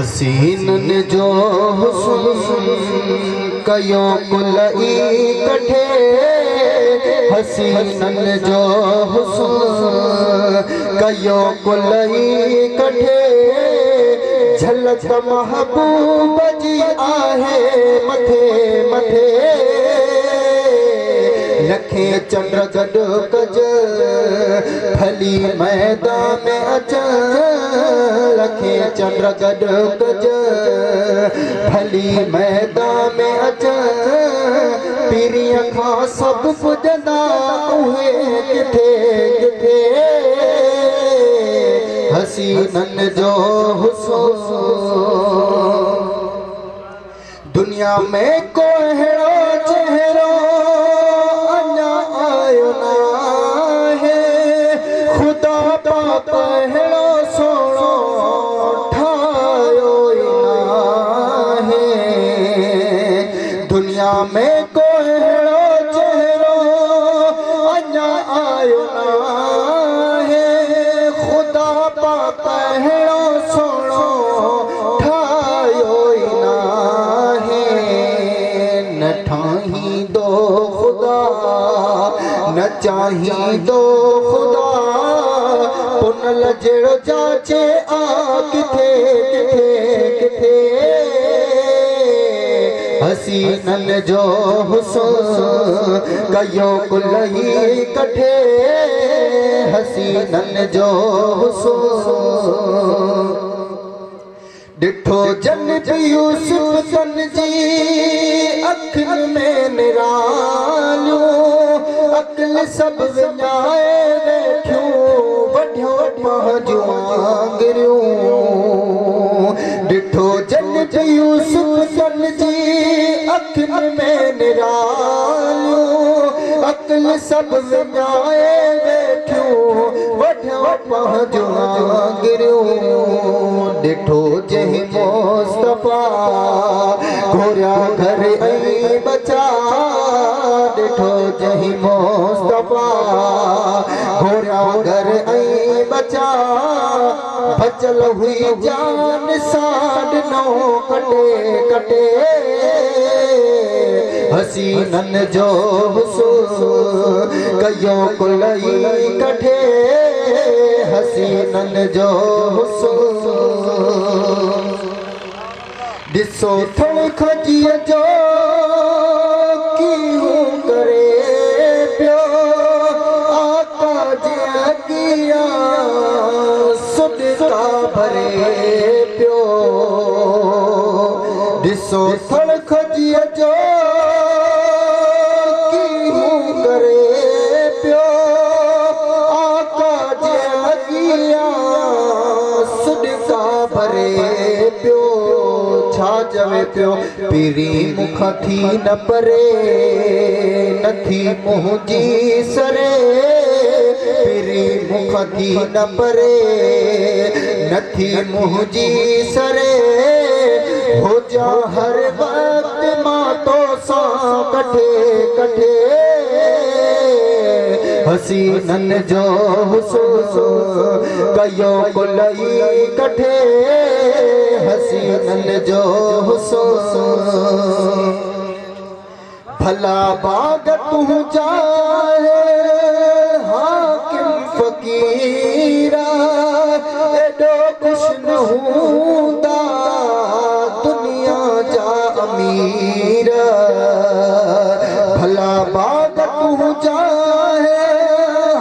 हसीनन जो हुस्न कयो कुलई कठे, हसीनन जो हुस्न कयो कुलई कठे, झलक महबूब जी आहे मथे मथे, लखे चंद्र गॾु कज भली मैदान में अच, लखे चंद्र गॾु कज भली मैदान में अच, पीरीअ खां सभु पुॼंदा उहे किथे किथे, हसीनन जो हुस्न दुनिया में को अहिड़ो चेहरो अञा आयो ना है, खुदा पाक अहिड़ो सोणो ठाहियो ई ना है, दुनिया में को अहिड़ो चेहरो अञा आयो ना है, खुदा पाक अहिड़ो सोणो ठाहियो ई ना है, न ठाहींदो खुदा न चाहींदो खुदा, पुनल जहिड़ो जाचे आ किथे किथे किथे, हसीनन जो हुस्न कयो कुलई कठे, हसीनन जो हुस्न डिठो जन्नत यूसुफ सन जी अखियुनि में निरालियो, अक्ल सब विञाए वेठियूं वढियो पंहिंजूं आङिरियूं, डिठो जन्नत यूसुफ सन जी अखियुनि में निरालियो, अक्ल सब विञाए वेठियूं वढियो पंहिंजूं आङिरियूं, डिठो जंहिं मुस्तफा घोरिया घर ऐं बचा, डिठो जंहिं मुस्तफा घोरिया घर ऐं बचा, बचल हुई जान सां ॾिनो कटे कटे, हसीनन जो हुस्न कयो कुलई कठे, हसीनन जो हुस्न ॾिसो थोड़ी खोजीअ जो कीअं करे पियो, आका जे अॻियां सुॾका भरे पियो, ॾिसो थोड़ी खोजीअ जो कीअं करे पियो, आका जे अॻियां सुॾका भरे पियो, छा चवे पियो पीरी मुखां थी न परे, नथी मुंहिंजी सरे, पीरी मुखां थी न परे, नथी मुंहिंजी सरे, हुजा हर वक्त मां तोसां कठे कठे, हसीनन जो हुस्न कयो कुलई कठे, हसीनन जो हुस्न भला बाग तू जाए हाकिम फकीरा, एडो खुश न हूंदा दुनिया जा अमीर, भला बाग तू जाए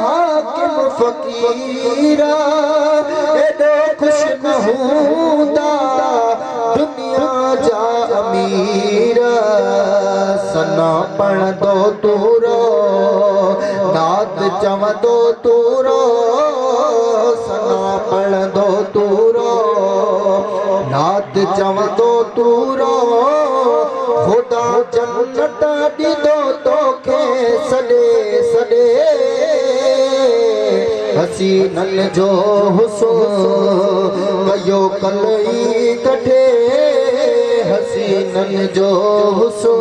हाकिम फकीरा, एडो खुश न हूंदा दुनिया जा अमीर, सना पढ़ंदो तूरो नात चवंदो तूरो, सना पढ़ंदो तूरो नात चवंदो तूरो, खुदा जन्नत ॾींदो तोखे सॾे सॾे, हसीनन जो हुस्न कयो कुलई कठे, हसीनन जो हुस्न